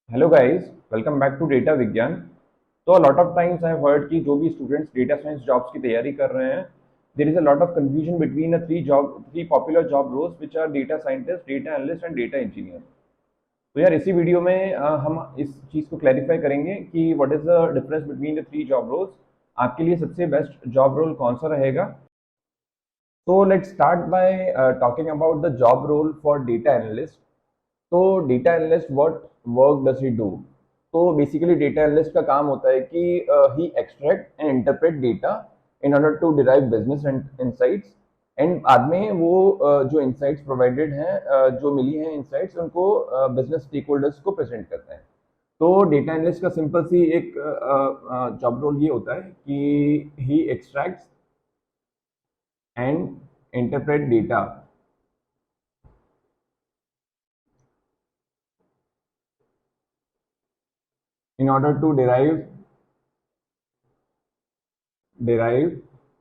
Hello guys, welcome back to data Vigyan. तो a lot of times I have heard कि जो भी students data science jobs की तैयारी कर रहे हैं, there is a lot of confusion between a three popular job roles which are data scientist, data analyst and data engineer. तो यार इसी वीडियो में हम इस चीज़ को क्लैरिफाई करेंगे कि what is the difference between the three job roles. आपके लिए सबसे बेस्ट जॉब रोल कौन सा रहेगा। तो let's start by talking about the job role for data analyst. तो data analyst what work does he do. तो बेसिकली डेटा एनालिस्ट का काम होता है कि he extract and interpret data in order to derive business insights. And बाद में वो जो इनसाइट्स प्रोवाइडेड हैं, जो मिली हैं इनसाइट्स, उनको बिजनेस स्टेक होल्डर्स को प्रेजेंट करते हैं। तो डेटा एनालिस्ट का सिंपल सी एक जॉब रोल ये होता है कि he extracts and interpret data in order to derive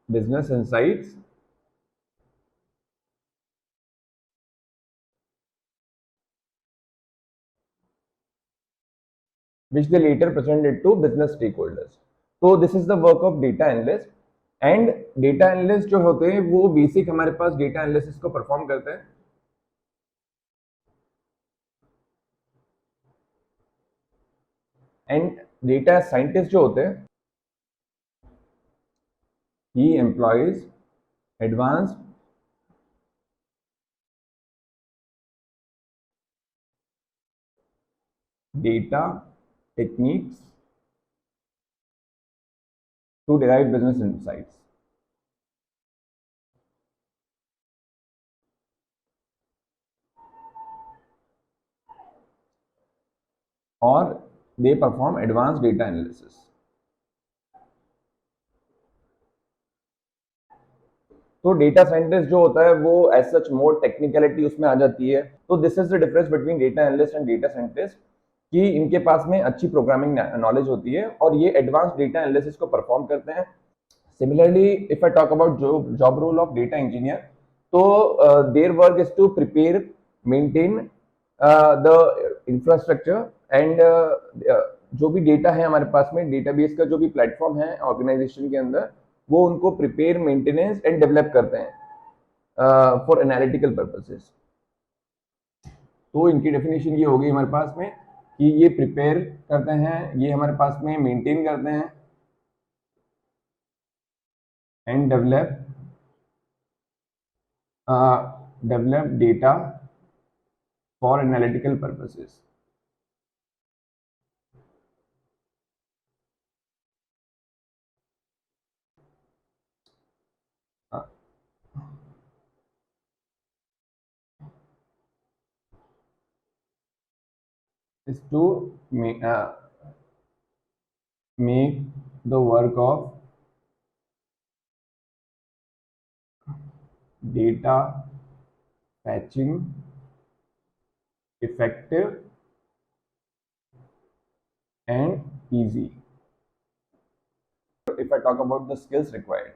business insights which they later presented to business stakeholders. So this is the work of data analyst. And data analyst जो होते हैं वो basic हमारे पास डेटा एनालिसिस को perform करते हैं। And data scientist जो होते हैं, he employs advanced data techniques to derive business insights. और they perform advance data analysis. तो डेटा साइंटिस्ट जो होता है वो एज सच मोर टेक्निकलिटी उसमें आ जाती है। तो this is the difference between data analyst and data scientist कि इनके पास में अच्छी प्रोग्रामिंग नॉलेज होती है और ये एडवांस डेटा एनालिसिस को परफॉर्म करते हैं। Similarly if I talk about job role of data engineer, तो there work is to prepare, maintain the infrastructure and जो भी डेटा है हमारे पास में, डेटाबेस का जो भी प्लेटफॉर्म है ऑर्गेनाइजेशन के अंदर, वो उनको प्रिपेयर, मेंटेनेंस एंड डेवलप करते हैं फॉर एनालिटिकल पर्पसेस। तो इनकी डेफिनेशन ये होगी हमारे पास में कि ये प्रिपेयर करते हैं, ये हमारे पास में मेंटेन करते हैं and develop data for analytical purposes. Is to make the work of data fetching effective and easy. If I talk about the skills required,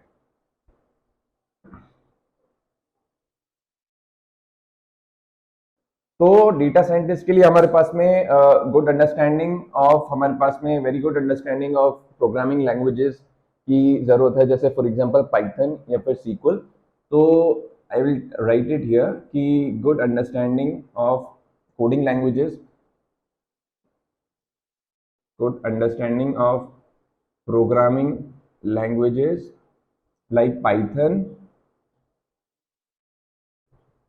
तो डेटा साइंटिस्ट के लिए हमारे पास में गुड अंडरस्टैंडिंग ऑफ, हमारे पास में very good understanding of programming languages की ज़रूरत है, जैसे फॉर एग्जांपल पाइथन या फिर सीक्वल। तो I will write it here कि good understanding of coding languages, good understanding of programming languages like Python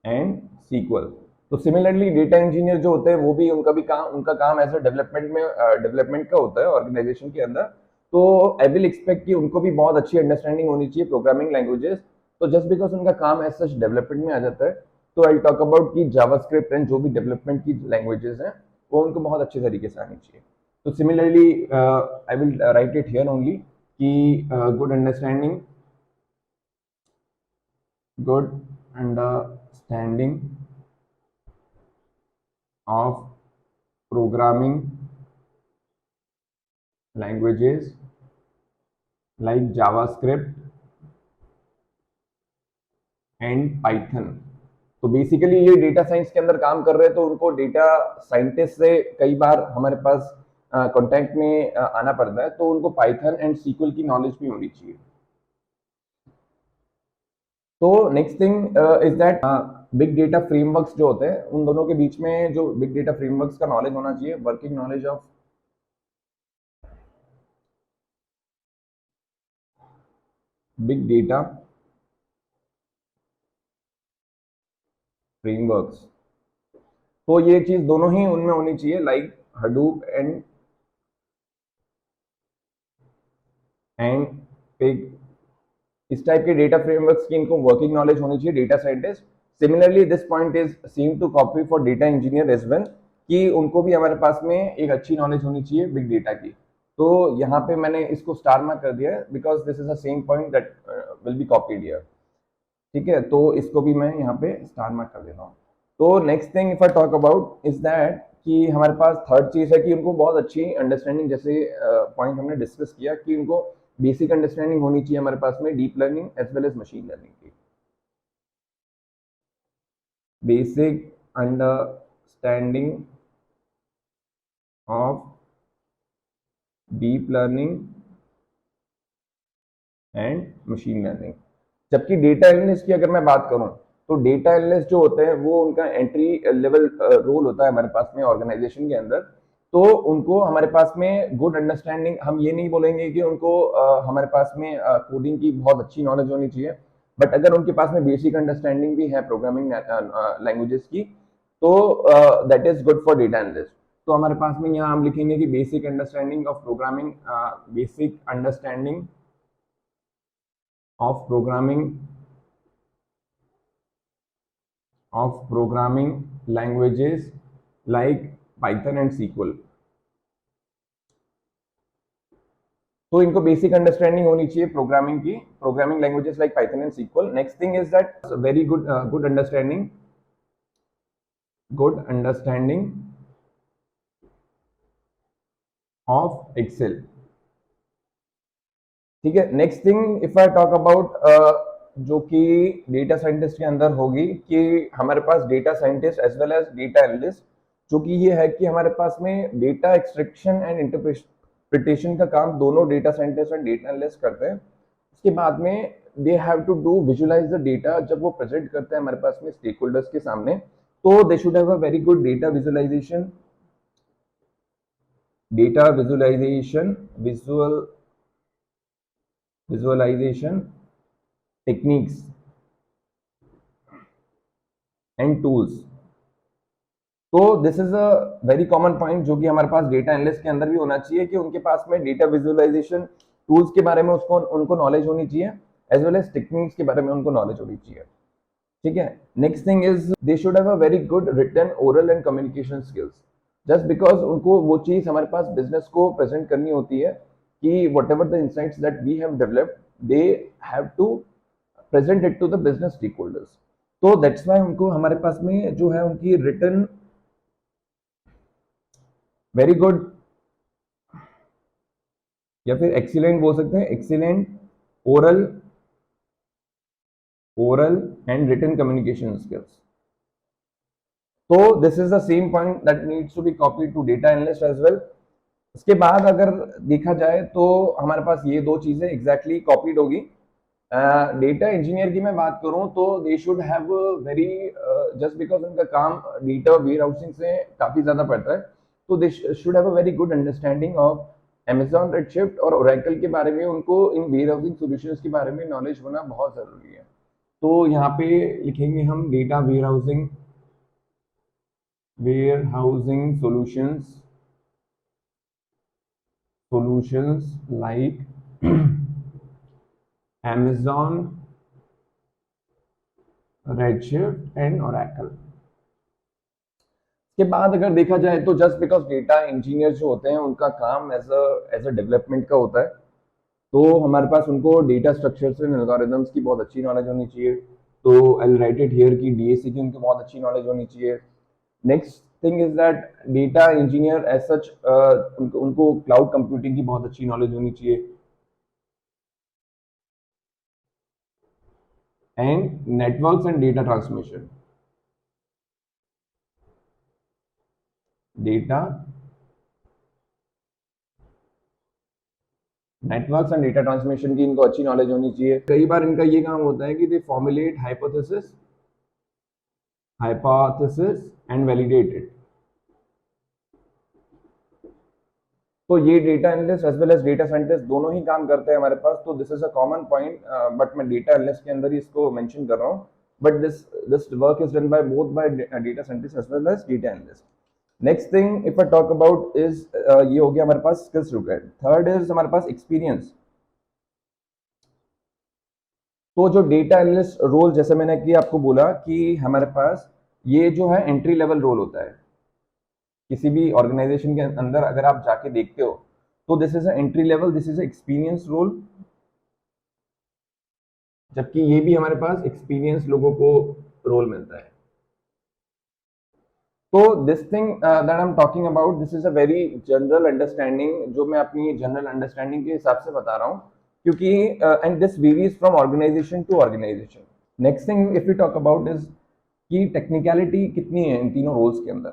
and SQL। तो सिमिलरली डेटा इंजीनियर जो होते हैं वो भी उनका काम एज अ डेवलपमेंट का होता है ऑर्गेनाइजेशन के अंदर। तो आई विल एक्सपेक्ट कि उनको भी बहुत अच्छी अंडरस्टैंडिंग होनी चाहिए प्रोग्रामिंग लैंग्वेजेस। तो जस्ट बिकॉज उनका काम एज सच डेवलपमेंट में आ जाता है, तो आई टॉक अबाउट कि जावास्क्रिप्ट एंड जो भी डेवलपमेंट की लैंग्वेजेस हैं वो उनको बहुत अच्छे तरीके से आनी चाहिए। तो similarly I will write it here only कि good understanding of programming languages like JavaScript and Python तो बेसिकली ये डेटा साइंस के अंदर काम कर रहे हैं, तो उनको डेटा साइंटिस्ट से कई बार हमारे पास कांटेक्ट में आना पड़ता है, तो उनको पाइथन एंड सीक्वल की नॉलेज भी होनी चाहिए। तो next thing is that big data frameworks जो होते हैं, उन दोनों के बीच में जो बिग डेटा फ्रेमवर्क्स का नॉलेज होना चाहिए, working knowledge of big data frameworks. तो ये चीज दोनों ही उनमें होनी चाहिए, लाइक हडूप एंड पिग। इस टाइप के डेटा फ्रेमवर्क्स की इनको वर्किंग नॉलेज होनी चाहिए, data scientist. Similarly this point is same to copy for data engineer as well, कि उनको भी हमारे पास में एक अच्छी नॉलेज होनी चाहिए बिग डेटा की। तो यहाँ पे मैंने इसको स्टार मार्क कर दिया है, because this is the same point that will be copied here. ठीक है, तो इसको भी मैं यहाँ पे स्टार मार्क कर देता हूँ। तो next thing if I talk about is that कि हमारे पास थर्ड चीज है कि उनको बहुत अच्छी अंडरस्टैंडिंग, जैसे पॉइंट हमने डिस्कस किया कि उनको बेसिक अंडरस्टैंडिंग होनी चाहिए हमारे पास में deep learning as well as machine learning की। Basic understanding of deep learning and machine learning. जबकि डेटा एनालिस्ट की अगर मैं बात करूं, तो डेटा एनालिस्ट जो होते हैं वो उनका एंट्री लेवल रोल होता है हमारे पास में ऑर्गेनाइजेशन के अंदर। तो उनको हमारे पास में गुड अंडरस्टैंडिंग, हम ये नहीं बोलेंगे कि उनको हमारे पास में कोडिंग की बहुत अच्छी नॉलेज होनी चाहिए, बट अगर उनके पास में बेसिक अंडरस्टैंडिंग भी है प्रोग्रामिंग लैंग्वेजेस की, तो that is good for data analyst. तो हमारे पास में यहाँ हम लिखेंगे कि basic understanding of programming, basic understanding of programming languages like Python and SQL। तो इनको बेसिक अंडरस्टैंडिंग होनी चाहिए प्रोग्रामिंग की, programming languages like Python and SQL. Next thing is that very good understanding of Excel. ठीक है, next thing if I talk about जो कि data scientist के अंदर होगी, कि हमारे पास data scientist as well as data analyst, जो कि ये है कि हमारे पास में डेटा एक्सट्रैक्शन एंड इंटरप्रिटेशन का काम दोनों data scientist and data analyst करते हैं। उसके बाद में they have to do visualize the data, जब वो प्रेजेंट करते हैं हमारे पास में स्टेक होल्डर्स के सामने, तो they should have a very good data visualization visualization techniques and tools। तो this is a very common point जो कि हमारे पास डेटा एनालिस्ट के अंदर भी होना चाहिए, कि उनके पास में डेटा विजुअलाइजेशन टूल्स के बारे में उनको नॉलेज होनी चाहिए, एज वेल एज टेक्निक्स के बारे में उनको नॉलेज होनी चाहिए। ठीक है, next thing is they should have a very good written, oral and communication skills. Just because उनको वो चीज हमारे पास बिजनेस को प्रेजेंट करनी होती है, कि whatever the insights that we have developed, they have to present it to the business stakeholders. तो दैट्स वाई उनको हमारे पास में जो है उनकी रिटन वेरी गुड, या फिर एक्सीलेंट बोल सकते हैं, excellent oral and written communication skills. तो this is the same point that needs to be copied to data analyst as well. उसके बाद अगर देखा जाए तो हमारे पास ये दो चीजें एग्जैक्टली कॉपीड होगी। डेटा इंजीनियर की मैं बात करूं तो they should have very, just because उनका काम डेटा वेयर हाउसिंग से काफी ज्यादा पड़ता है, तो they should have a very good understanding of Amazon redshift और Oracle के बारे में। उनको इन वेयर हाउसिंग सॉल्यूशंस के बारे में नॉलेज होना बहुत जरूरी है। तो यहाँ पे लिखेंगे हम data warehousing solutions like Amazon Redshift and Oracle। के बाद अगर देखा जाए तो जस्ट बिकॉज डेटा इंजीनियर जो होते हैं उनका काम एज अ डेवलपमेंट का होता है, तो हमारे पास उनको डेटा स्ट्रक्चर्स एंड एल्गोरिथम्स की बहुत अच्छी नॉलेज होनी चाहिए। तो आई राइट इट हियर की डीएसी की उनको बहुत अच्छी नॉलेज होनी चाहिए। Next thing is that data engineer as such उनको क्लाउड कंप्यूटिंग की बहुत अच्छी नॉलेज होनी चाहिए, and networks and data transmission. Data networks and data transmission की इनको अच्छी नॉलेज होनी चाहिए। कई बार इनका ये काम होता है कि they formulate hypothesis and validate it. तो ये data analyst as well as data scientist दोनों ही काम करते हैं हमारे पास। तो this is a common point, but मैं डेटा एनालिस्ट के अंदर ही इसको मेंशन कर रहा हूँ। But this work is done by both by data scientist as well as data analyst. Next thing if I talk about is, ये हो गया हमारे पास स्किल्स रिक्वायर्ड। थर्ड इज हमारे पास एक्सपीरियंस। तो जो डेटा एनालिस्ट रोल, जैसे मैंने कि आपको बोला कि हमारे पास ये जो है एंट्री लेवल रोल होता है किसी भी ऑर्गेनाइजेशन के अंदर। अगर आप जाके देखते हो तो this is entry level, this is experience role, जबकि ये भी हमारे पास एक्सपीरियंस लोगों को रोल मिलता है। तो this thing that I am talking about, this is a very general understanding, जो मैं अपनी जनरल अंडरस्टैंडिंग के हिसाब से बता रहा हूँ, क्योंकि and this varies from organization to organization. Next thing if you talk about is कि टेक्निकलिटी कितनी है इन तीनों रोल्स के अंदर।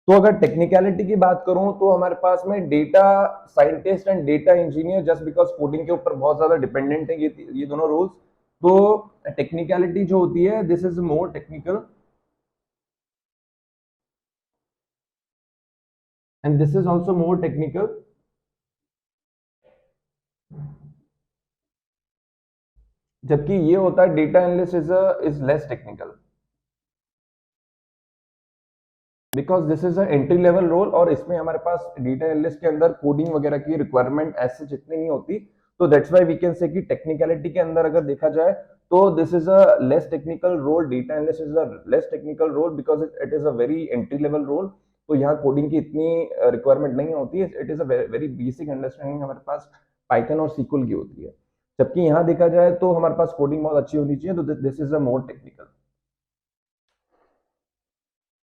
तो अगर टेक्निकलिटी की बात करूं तो हमारे पास में data scientist and data engineer, just because coding के ऊपर बहुत ज्यादा डिपेंडेंट है ये दोनों रोल्स। तो टेक्निकलिटी जो होती है, this is more technical and this is also more technical, जबकि ये होता है data analyst is less technical, because this is entry level role. और इसमें हमारे पास डेटा एनालिस्ट के अंदर कोडिंग वगैरह की रिक्वायरमेंट ऐसे जितनी नहीं होती। तो that's why we can say कि टेक्निकलिटी के अंदर अगर देखा जाए तो this is a less technical role, data analyst is a less technical role because it is a very entry level role. तो यहाँ कोडिंग की इतनी रिक्वायरमेंट नहीं होती है, it is a very basic understanding हमारे पास पाइथन और सीक्वल की होती है। जबकि यहाँ देखा जाए तो हमारे पास कोडिंग बहुत अच्छी होनी चाहिए, तो this is a more technical.